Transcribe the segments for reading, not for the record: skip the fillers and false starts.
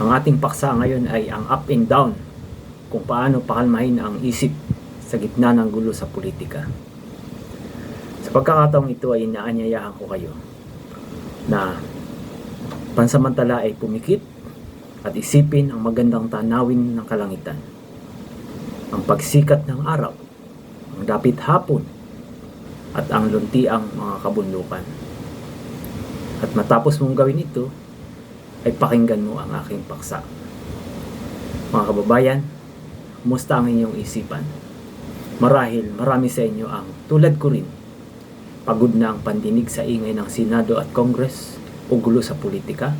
Ang ating paksa ngayon ay ang up and down, kung paano pakalmahin ang isip sa gitna ng gulo sa politika. Sa pagkakataong ito ay inaanyayahan ko kayo na pansamantala ay pumikit at isipin ang magandang tanawin ng kalangitan, ang pagsikat ng araw, ang dapit hapon, at ang luntiang mga kabundukan. At matapos mong gawin ito, ay pakinggan mo ang aking paksa. Mga kababayan, kumusta ang inyong isipan? Marahil marami sa inyo ang tulad ko rin, pagod na ang pandinig sa ingay ng Senado at Congress o gulo sa politika.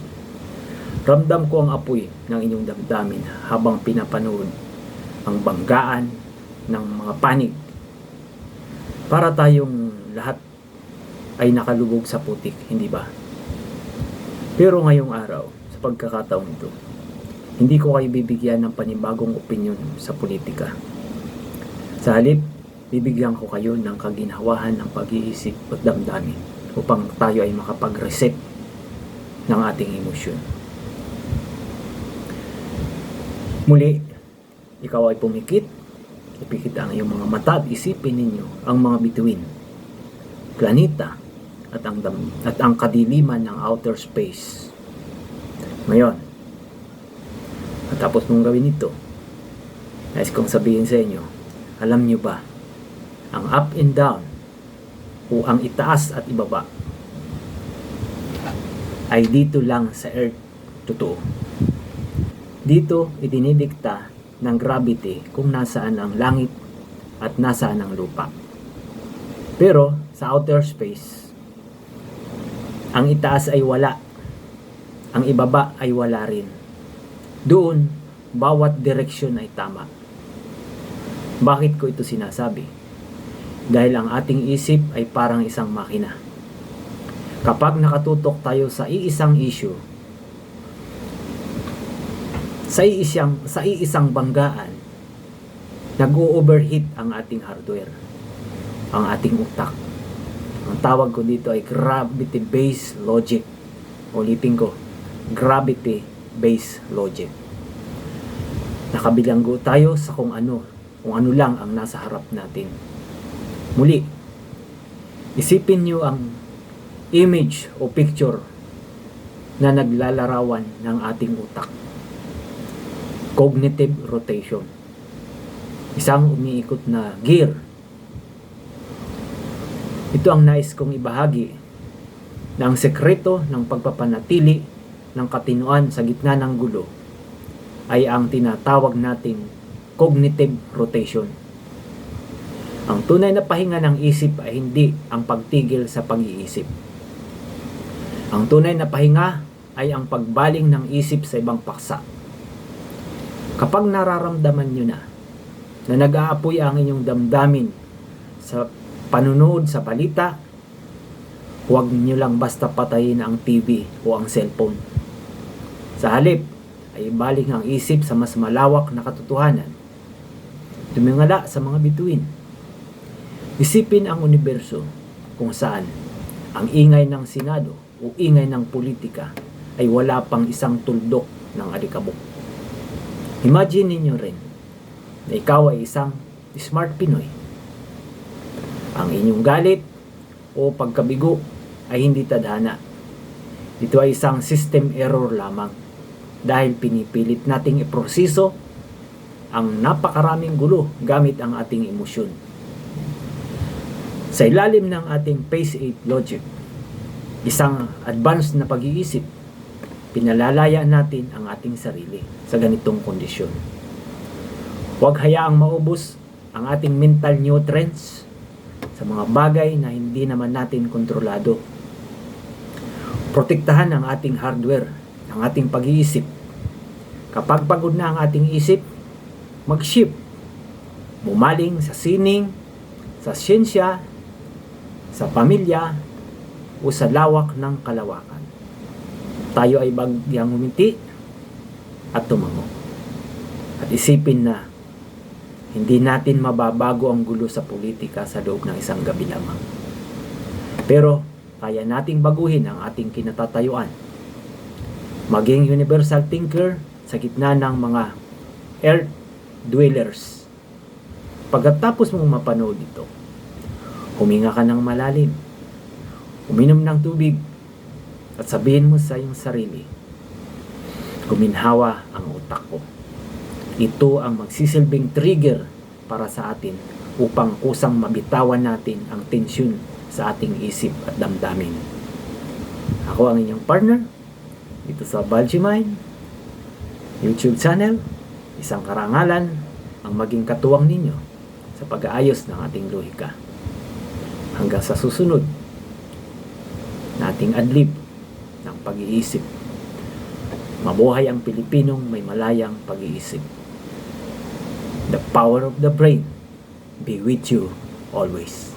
Ramdam ko ang apoy ng inyong damdamin habang pinapanood ang banggaan ng mga panig para tayong lahat ay nakalubog sa putik, hindi ba? Pero ngayong araw, sa pagkakataong ito, hindi ko kayo bibigyan ng panibagong opinyon sa politika. Sa halip, bibigyan ko kayo ng kaginhawahan ng pag-iisip at damdamin upang tayo ay makapag-reset ng ating emosyon. Muli, ikaw ay pumikit, ipikit ang iyong mga mata at isipin ninyo ang mga bituin, planeta, at ang kadiliman ng outer space. Ngayon, matapos mong gawin ito, nais kong sabihin sa inyo, alam nyo ba, ang up and down o ang itaas at ibaba ay dito lang sa Earth totoo. Dito idinidikta ng gravity kung nasaan ang langit at nasaan ang lupa. Pero sa outer space, ang itaas ay wala, ang ibaba ay wala rin. Doon, bawat direksyon ay tama. Bakit ko ito sinasabi? Dahil ang ating isip ay parang isang makina. Kapag nakatutok tayo sa iisang issue, sa iisang banggaan, nag-o-overheat ang ating hardware, ang ating utak. Ang tawag ko dito ay gravity-based logic. Ulitin ko, gravity-based logic. Nakabilanggo tayo sa kung ano lang ang nasa harap natin. Muli, isipin niyo ang image o picture na naglalarawan ng ating utak. Cognitive rotation. Isang umiikot na gear. Ito ang nais kong ibahagi na ang sekreto ng pagpapanatili ng katinuan sa gitna ng gulo ay ang tinatawag nating cognitive rotation. Ang tunay na pahinga ng isip ay hindi ang pagtigil sa pag-iisip. Ang tunay na pahinga ay ang pagbaling ng isip sa ibang paksa. Kapag nararamdaman nyo na nag-aapoy ang inyong damdamin sa panunood sa balita, huwag nyo lang basta patayin ang TV o ang cellphone. Sa halip, ay baling ang isip sa mas malawak na katotohanan. Tumingala sa mga bituin. Isipin ang universo kung saan ang ingay ng Senado o ingay ng politika ay wala pang isang tuldok ng alikabok. Imagine ninyo rin na ikaw ay isang smart Pinoy. Ang inyong galit o pagkabigo ay hindi tadhana. Ito ay isang system error lamang dahil pinipilit nating iproseso ang napakaraming gulo gamit ang ating emosyon. Sa ilalim ng ating Phase 8 logic, isang advanced na pag-iisip, pinalalaya natin ang ating sarili sa ganitong kondisyon. Huwag hayaang maubos ang ating mental nutrients sa mga bagay na hindi naman natin kontrolado. Protektahan ang ating hardware, ang ating pag-iisip. Kapag pagod na ang ating isip, mag-shift. Bumaling sa sining, sa siyensya, sa pamilya, o sa lawak ng kalawakan. Tayo ay bagyang huminti at tumango. At isipin na hindi natin mababago ang gulo sa politika sa loob ng isang gabi lamang. Pero kaya nating baguhin ang ating kinatatayuan. Maging universal thinker sa gitna ng mga earth dwellers. Pagkatapos mong mapanood ito, huminga ka ng malalim, uminom ng tubig, at sabihin mo sa iyong sarili, guminhawa ang utak ko. Ito ang magsisilbing trigger para sa atin upang kusang mabitawan natin ang tensyon sa ating isip at damdamin. Ako ang inyong partner dito sa Baljimind YouTube channel. Isang karangalan ang maging katuwang ninyo sa pag-aayos ng ating lohika. Hanggang sa susunod na ating adlib ng pag-iisip. Mabuhay ang Pilipinong may malayang pag-iisip. The power of the brain be with you always.